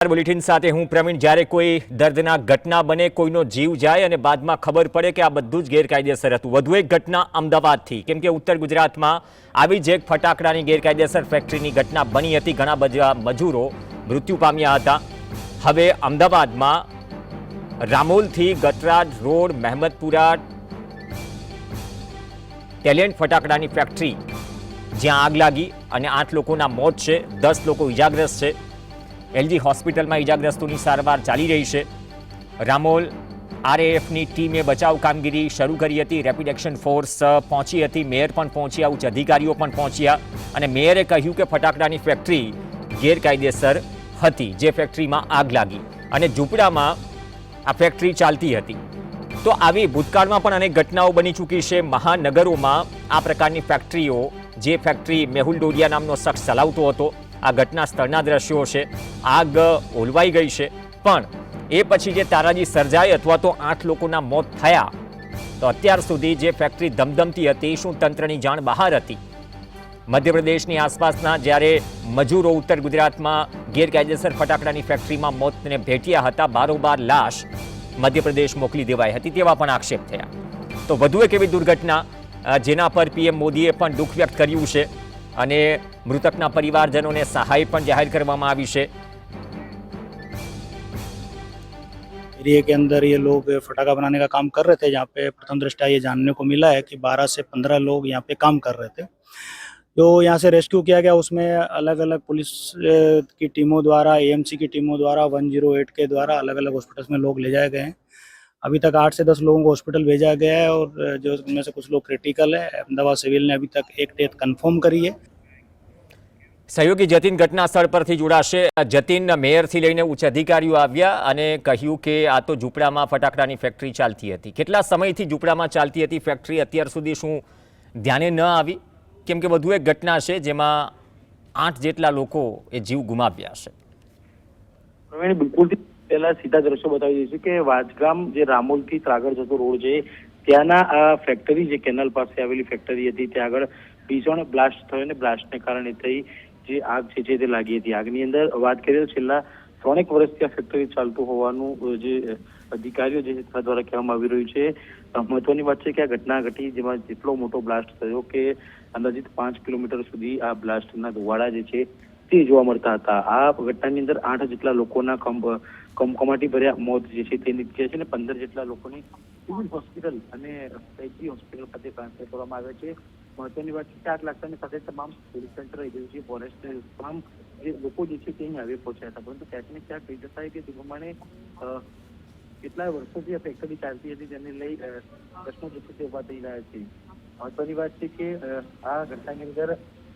Bulletin સાથે હું પ્રવીણ। જ્યારે કોઈ દર્દનાક ઘટના બને, કોઈનો જીવ જાય અને બાદમાં ખબર પડે કે આ બધું જ ગેરકાયદેસર હતું। વધુ એક ઘટના અમદાવાદથી, કેમ કે ઉત્તર ગુજરાતમાં આવી જ એક ફટાકડાની ગેરકાયદેસર ફેક્ટરીની ઘટના બની હતી। ઘણા બધા મજૂરો મૃત્યુ પામ્યા હતા। હવે અમદાવાદમાં રામોલથી ગટરાજ રોડ મહેમદપુરા ટેલેન્ટ ફટાકડાની ફેક્ટરી જ્યાં આગ લાગી અને 8 લોકોના મોત છે, 10 લોકો ઇજાગ્રસ્ત છે। એલજી હોસ્પિટલમાં ઇજાગ્રસ્તોની સારવાર ચાલી રહી છે। રામોલ આરએએફની ટીમે બચાવ કામગીરી શરૂ કરી હતી। રેપિડ એક્શન ફોર્સ પહોંચી હતી, મેયર પણ પહોંચ્યા, ઉચ્ચ અધિકારીઓ પણ પહોંચ્યા અને મેયરે કહ્યું કે ફટાકડાની ફેક્ટરી ગેરકાયદેસર હતી, જે ફેક્ટરીમાં આગ લાગી અને ઝૂંપડામાં આ ફેક્ટરી ચાલતી હતી। તો આવી ભૂતકાળમાં પણ અનેક ઘટનાઓ બની ચૂકી છે મહાનગરોમાં આ પ્રકારની ફેક્ટરીઓ, જે ફેક્ટરી મેહુલ ડોડિયા નામનો શખ્સ ચલાવતો હતો। આ ઘટના સ્થળના દ્રશ્યો છે। આગ ઓલવાઈ ગઈ છે, પણ એ પછી જે તારાજી સર્જાઈ અથવા તો 8 લોકોના મોત થયા, તો અત્યાર સુધી જે ફેક્ટરી ધમધમતી હતી, શું તંત્રની જાણ બહાર હતી? મધ્યપ્રદેશની આસપાસના જ્યારે મજૂરો ઉત્તર ગુજરાતમાં ગેરકાયદેસર ફટાકડાની ફેક્ટરીમાં મોતને ભેટ્યા હતા, બારોબાર લાશ મધ્યપ્રદેશ મોકલી દેવાઈ હતી, તેવા પણ આક્ષેપ થયા। તો વધુ એક એવી દુર્ઘટના જેના પર પીએમ મોદીએ પણ દુઃખ વ્યક્ત કર્યું છે અને મૃતકના પરિવારજનોને સહાય પણ જાહેર કરવામાં આવી છે। एरिया के अंदर ये लोग फटाखा बनाने का काम कर रहे थे, जहाँ पे प्रथम दृष्टया ये जानने को मिला है कि 12 से 15 लोग यहाँ पे काम कर रहे थे। जो यहाँ से रेस्क्यू किया गया, उसमें अलग अलग पुलिस की टीमों द्वारा, एएमसी की टीमों द्वारा, 108 के द्वारा अलग अलग हॉस्पिटल्स में लोग ले जाए गए हैं। अभी तक 8 से 10 लोगों को हॉस्पिटल भेजा गया है और जो उनमें से कुछ लोग क्रिटिकल है। अहमदाबाद सिविल ने अभी तक एक डेथ कन्फर्म करी है। સહયોગી જતીન ઘટના સ્થળ પરથી જોડાશે। જતીન, મેયરથી લઈને ઉચ્ચ અધિકારીઓ આવ્યા અને કહ્યું કે આ તો ઝૂંપડામાં ફટાકડાની ફેક્ટરી ચાલતી હતી। કેટલા સમયથી ઝૂંપડામાં ચાલતી હતી ફેક્ટરી? અત્યાર સુધી શું ધ્યાને ન આવી? કેમ કે વધુ એક ઘટના છે જેમાં 8 જેટલા લોકો એ જીવ ગુમાવ્યા છે। પ્રવીણ, બિલકુલ પહેલા સીધા દ્રશ્યો બતાવી દઈશું કે વાજગામ જે રામોલથી ત્રાગડ જતો રોડ છે, ત્યાંના આ ફેક્ટરી જે કેનલ પાસે આવેલી ફેક્ટરી હતી, ત્યાં આગળ ભીષણ બ્લાસ્ટ થયો અને બ્લાસ્ટને કારણે થઈ જે આગ છે તે લાગી હતી। આગની અંદર વાત કરીએ તો છેલ્લા 3 વર્ષથી આ ફેક્ટરી ચાલતું હોવાનું જે અધિકારીઓ જે દ્વારા કહેવામાં આવી રહ્યું છે। મહત્વની વાત છે કે આ ઘટના ઘટી જેમાં જેટલો મોટો બ્લાસ્ટ થયો કે અંદાજિત 5 કિલોમીટર સુધી આ બ્લાસ્ટના ધુવાડા જે છે તે જોવા મળતા હતા। આ ઘટનાની અંદર 8 જેટલા લોકોના કમકમાટી ભર્યા મોત જે છે તે નીપજ્યા છે અને 15 જેટલા લોકોને સિવિલ હોસ્પિટલ અને એલજી હોસ્પિટલ ખાતે ટ્રાન્સફર કરવામાં આવ્યા છે। મહત્વની વાત છે કે આગ લાગતાની સાથે તમામ પોલીસ તંત્ર, એજન્સી, ફોરેસ્ટ, તમામ જે લોકો જે છે તે અહીં આવી પહોંચ્યા હતા, પરંતુ ક્યાંક ને ક્યાંક કહી શકાય કે તે પ્રમાણે કેટલાય વર્ષોથી આ ફેક્ટરી ચાલતી હતી, તેને લઈ પ્રશ્નો જે છે તે ઉભા થઈ રહ્યા છે। મહત્વની વાત છે કે આ ઘટનાની અંદર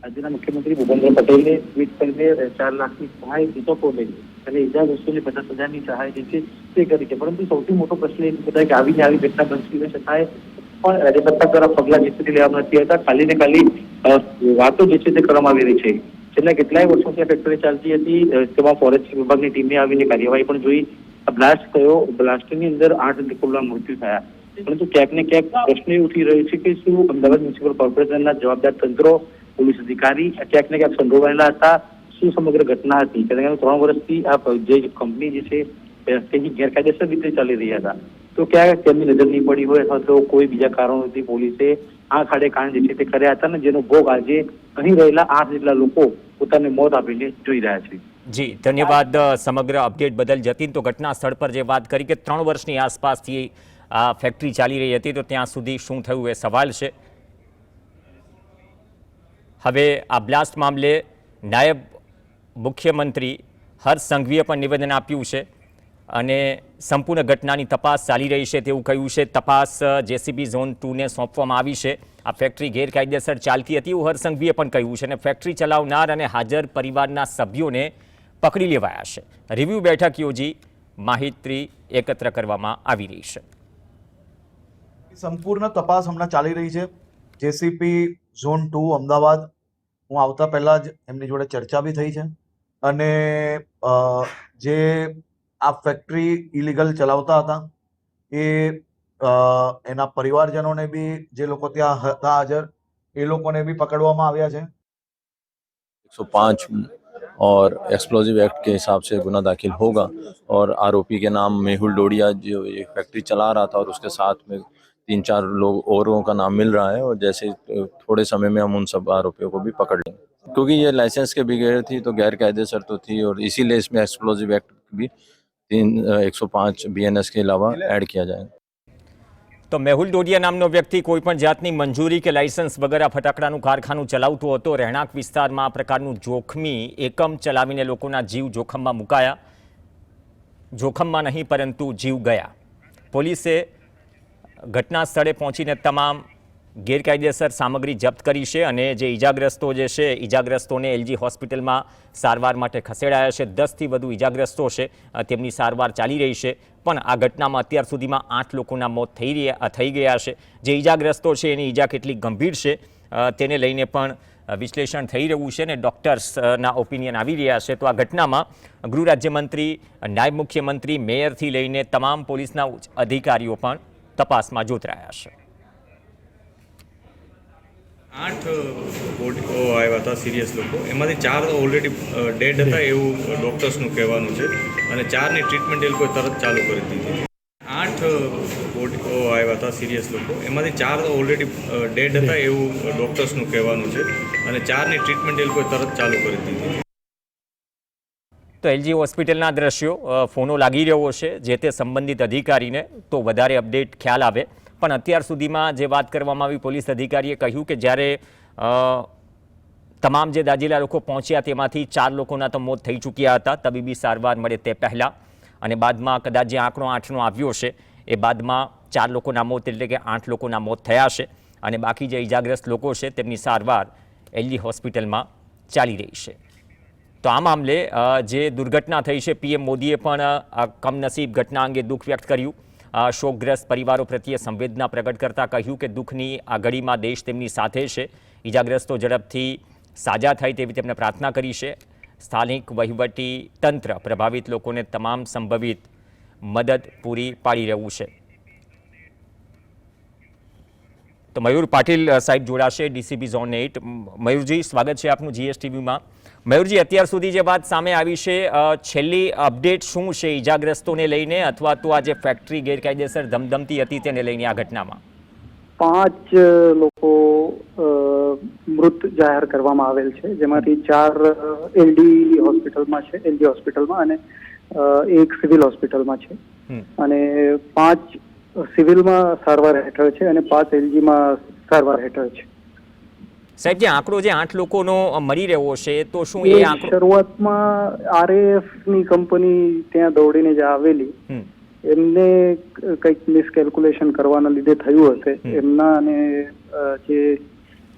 રાજ્યના મુખ્યમંત્રી ભૂપેન્દ્ર પટેલે ટ્વીટ કરીને 4 લાખની સહાય મૃતકોને અને ઇજાગ્રસ્તોને 50,000ની સહાય જે છે તે કરી છે। પરંતુ સૌથી મોટો પ્રશ્ન એ બતાવે કે આવી ઘટના બનતી હોય છતાંય પણ રાજ્ય સરકાર દ્વારા પગલાં જે છે તે લેવામાં નથી આવતા। ખાલી ને ખાલી વાતો જે છે તે કરવામાં આવી રહી છે। છેલ્લા કેટલાય વર્ષોથી આ ફેક્ટરી ચાલતી હતી, તેમાં ફોરેસ્ટ વિભાગની ટીમે આવીને કાર્યવાહી પણ જોઈ। બ્લાસ્ટ થયો, બ્લાસ્ટની અંદર 8 લોકોના મૃત્યુ થયા, પરંતુ ક્યાંક ને ક્યાંક પ્રશ્ન એ ઉઠી રહ્યો છે કે શું અમદાવાદ મ્યુનિસિપલ કોર્પોરેશનના જવાબદાર તંત્રો, પોલીસ અધિકારી ક્યાંક ને ક્યાંક સંડોવાયેલા હતા? શું સમગ્ર ઘટના હતી? કારણ કે 3 વર્ષથી આ જે કંપની જે છે તેની ગેરકાયદેસર રીતે ચાલી રહ્યા હતા, તો ક્યાં તેમની નજર નહીં પડી હોય અથવા તો કોઈ બીજા કારણોથી પોલીસે આ ખાડે કાંડ જે છે તે કર્યા હતા ને જેનો ભોગ આજે અહીં રહેલા 8 જેટલા લોકો પોતાને મોત આપીને જોઈ રહ્યા છે। જી, ધન્યવાદ સમગ્ર અપડેટ બદલ જતીન। તો ઘટના સ્થળ પર જે વાત કરી કે 3 વર્ષની આસપાસથી આ ફેક્ટરી ચાલી રહી હતી, તો ત્યાં સુધી શું થયું એ સવાલ છે। હવે આ બ્લાસ્ટ મામલે નાયબ મુખ્યમંત્રી હર્ષ સંઘવીએ પણ નિવેદન આપ્યું છે અને સંપૂર્ણ ઘટનાની તપાસ ચાલી રહી છે તેવું કહ્યું છે। તપાસ જેસીબી ઝોન 2ને સોંપવામાં આવી છે। આ ફેક્ટરી ગેરકાયદેસર ચાલતી હતી એવું હર્ષ સંઘવીએ પણ કહ્યું છે અને ફેક્ટરી ચલાવનાર અને હાજર પરિવારના સભ્યોને પકડી લેવાયા છે। રિવ્યુ બેઠક યોજી માહિતી એકત્ર કરવામાં આવી રહી છે। સંપૂર્ણ તપાસ હમણાં ચાલી રહી છે। જેસીપી ઝોન 2 અમદાવાદ, હું આવતા પહેલા જ એમની જોડે ચર્ચા બી થઈ છે અને જે આ ફેક્ટરી ઇલીગલ ચલાવતા હતા એ એના પરિવારજનોને બી, જે લોકો ત્યાં હતા હાજર, એ લોકોને બી પકડવામાં આવ્યા છે। 105 और एक्सप्लोजिव एक्ट के हिसाब से गुना दाखिल होगा। और आरोपी के नाम मेहुल डोडिया जो ये फैक्ट्री चला रहा था, और उसके साथ में 3-4 लोग औरों का नाम मिल रहा है, और जैसे थोड़े समय में हम उन सब आरोपियों को भी पकड़ लेंगे, क्योंकि ये लाइसेंस के बगैर थी तो गैर कायदेसर तो थी, और इसीलिए इसमें एक्सप्लोजिव एक्ट भी 105 BNS के अलावा ऐड किया जाएगा। તો મેહુલ ડોડિયા નામનો વ્યક્તિ કોઈપણ જાતની મંજૂરી કે લાયસન્સ વગર આ ફટાકડાનું કારખાનું ચલાવતો હતો। રહેણાંક વિસ્તારમાં આ પ્રકારનું જોખમી એકમ ચલાવીને લોકોના જીવ જોખમમાં મુકાયા। જોખમમાં નહીં પરંતુ જીવ ગયા। પોલીસે ઘટના સ્થળે પહોંચીને તમામ ગેરકાયદેસર સામગ્રી જપ્ત કરી છે અને જે ઈજાગ્રસ્તો જે છે ઈજાગ્રસ્તોને એલજી હોસ્પિટલમાં સારવાર માટે ખસેડાયા છે। 10થી વધુ ઈજાગ્રસ્તો છે, તેમની સારવાર ચાલી રહી છે। પણ આ ઘટનામાં અત્યાર સુધીમાં 8 લોકોના મોત થઈ ગયા છે। જે ઈજાગ્રસ્તો છે એની ઈજા કેટલી ગંભીર છે તેને લઈને પણ વિશ્લેષણ થઈ રહ્યું છે અને ડૉક્ટર્સના ઓપિનિયન આવી રહ્યા છે। તો આ ઘટનામાં ગૃહ રાજ્યમંત્રી, નાયબ મુખ્યમંત્રી, મેયરથી લઈને તમામ પોલીસના ઉચ્ચ અધિકારીઓ પણ તપાસમાં જોતરાયા છે। 8 બોડીઓ આવ્યા હતા સિરિયસ લોકો, એમાંથી 4 ઓલરેડી ડેડ હતા એવું ડૉક્ટર્સનું કહેવાનું છે અને 4ની ટ્રીટમેન્ટ એ લોકોએ તરત ચાલુ કરી દીધી। 8 બોડીઓ આવ્યા હતા સિરિયસ લોકો, એમાંથી 4 ઓલરેડી ડેડ હતા એવું ડૉક્ટર્સનું કહેવાનું છે અને 4ની ટ્રીટમેન્ટ એ લોકોએ તરત ચાલુ કરી દીધી। તો એલજી હોસ્પિટલના દ્રશ્યો ફોનો લાગી રહ્યો છે જે તે સંબંધિત અધિકારીને તો વધારે અપડેટ ખ્યાલ આવે। પણ અત્યાર સુધીમાં જે વાત કરવામાં આવી, પોલીસ અધિકારીએ કહ્યું કે જ્યારે તમામ જે દાજીલા લોકો પહોંચ્યા તેમાંથી 4 લોકોના તો મોત થઈ ચૂક્યા હતા તબીબી સારવાર મળે તે પહેલાં, અને બાદમાં કદાચ જે આંકડો 8નો આવ્યો છે એ બાદમાં 4 લોકોના મોત એટલે કે 8 લોકોના મોત થયા છે અને બાકી જે ઇજાગ્રસ્ત લોકો છે તેમની સારવાર એલજી હોસ્પિટલમાં ચાલી રહી છે। તો આ મામલે જે દુર્ઘટના થઈ છે, પીએમ મોદીએ પણ આ કમનસીબ ઘટના અંગે દુઃખ વ્યક્ત કર્યું। શોકગ્રસ્ત પરિવારો પ્રત્યે સંવેદના પ્રગટ કરતા કહ્યું કે દુઃખની આ ઘડીમાં દેશ તેમની સાથે છે। ઇજાગ્રસ્તો ઝડપથી સાજા થાય તેવી તેમણે પ્રાર્થના કરી છે। સ્થાનિક વહીવટી તંત્ર પ્રભાવિત લોકોને તમામ સંભવિત મદદ પૂરી પાડી રહ્યું છે। તો મયુર પાટીલ સાહેબ જોડાશે, ડીસીબી ઝોન 8। મયુરજી, સ્વાગત છે આપનું જીએસટીવીમાં। મયુરજી, અત્યાર સુધી જે વાત સામે આવી છે, છેલ્લી અપડેટ શું છે ઈજાગ્રસ્તોને લઈને અથવા તો આ જે ફેક્ટરી ગેરકાયદેસર ધમધમતી હતી તેને લઈને આ ઘટનામાં? 5 લોકો મૃત જાહેર કરવામાં આવેલ છે, જેમાંથી 4 એલડી હોસ્પિટલમાં છે, એલજી હોસ્પિટલમાં, અને 1 સિવિલ હોસ્પિટલમાં છે, અને 5 સિવિલમાં સારવાર હેઠળ છે અને 5 એલજીમાં સારવાર હેઠળ છે। સાહેબ, જે આંકડો જે 8 લોકોનો મળી રહ્યો છે તો શું એ આંકડો શરૂઆતમાં આરએએફની કંપની ત્યાં દોડીને જે આવેલી એમને કંઈક મિસકેલ્ક્યુલેશન કરવાના લીધે થયું હશે એમના, અને જે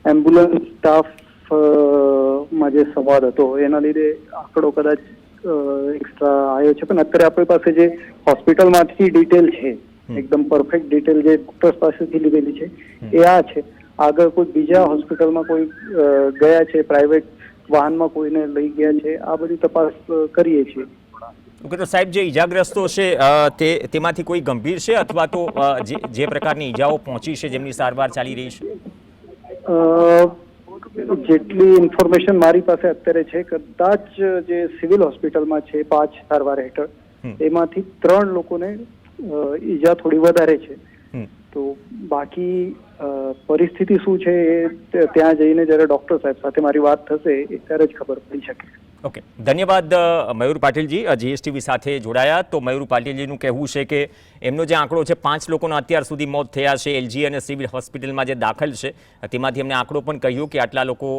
એમ્બ્યુલન્સ સ્ટાફમાં જે સંવાદ હતો એના લીધે આંકડો કદાચ એક્સ્ટ્રા આવ્યો છે। પણ અત્યારે આપણી પાસે જે હોસ્પિટલમાંથી ડિટેલ છે, એકદમ પરફેક્ટ ડિટેલ જે ડોક્ટર્સ પાસેથી લીધેલી છે એ આ છે। આગળ કોઈ બીજા હોસ્પિટલમાં કોઈ ગયા છે, પ્રાઇવેટ વાહનમાં કોઈને લઈ ગયા છે, આ બધી તપાસ કરીએ છીએ। ઓકે, તો સાહેબ જે ઈજાગ્રસ્તો છે તેમાંથી કોઈ ગંભીર છે અથવા તો જે પ્રકારની ઈજાઓ પહોંચી છે જેમની સારવાર ચાલી રહી છે? જેટલી ઇન્ફોર્મેશન મારી પાસે અત્યારે છે, કદાચ જે સિવિલ હોસ્પિટલમાં છે 5 સારવાર હેઠળ, એમાંથી 3 લોકોને ઈજા થોડી વધારે છે। તો બાકી પરિસ્થિતિ શું છે એ ત્યાં જઈને જ્યારે ડૉક્ટર સાહેબ સાથે મારી વાત થશે ત્યારે જ ખબર પડી શકે। ઓકે, ધન્યવાદ મયુર પાટીલજી જીએસટીવી સાથે જોડાયા। તો મયુર પાટીલજીનું કહેવું છે કે એમનો જે આંકડો છે 5 લોકોના અત્યાર સુધી મોત થયા છે એલજી અને સિવિલ હોસ્પિટલમાં જે દાખલ છે તેમાંથી એમને આંકડો પણ કહ્યું કે આટલા લોકો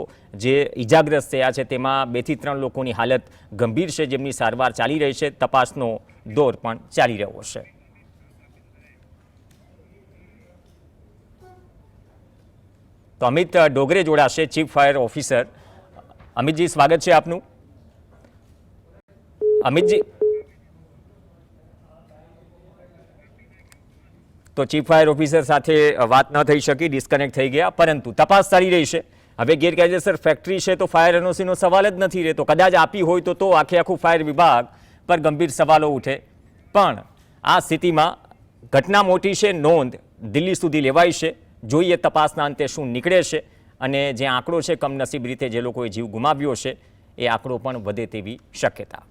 જે ઇજાગ્રસ્ત થયા છે તેમાં 2 થી 3 લોકોની હાલત ગંભીર છે જેમની સારવાર ચાલી રહી છે। તપાસનો દોર પણ ચાલી રહ્યો છે। તો અમિત ડોગરે જોડાશે, ચીફ ફાયર ઓફિસર। અમિતજી, સ્વાગત છે આપનું। અમિતજી, તો ચીફ ફાયર ઓફિસર સાથે વાત ન થઈ શકી, ડિસ્કનેક્ટ થઈ ગયા, પરંતુ તપાસ ચાલી રહી છે। હવે ગેરકાયદેસર ફેક્ટરી છે તો ફાયર એનઓસીનો સવાલ જ નથી રહેતો। કદાચ આપી હોય તો આખે આખું ફાયર વિભાગ પર ગંભીર સવાલો ઉઠે। પણ આ સ્થિતિમાં ઘટના મોટી છે, નોંધ દિલ્હી સુધી લેવાઈ છે। જોઈએ તપાસના અંતે શું નીકળે છે અને જે આંકડો છે કમનસીબ રીતે જે લોકોએ જીવ ગુમાવ્યો છે એ આંકડો પણ વધે તેવી શક્યતા.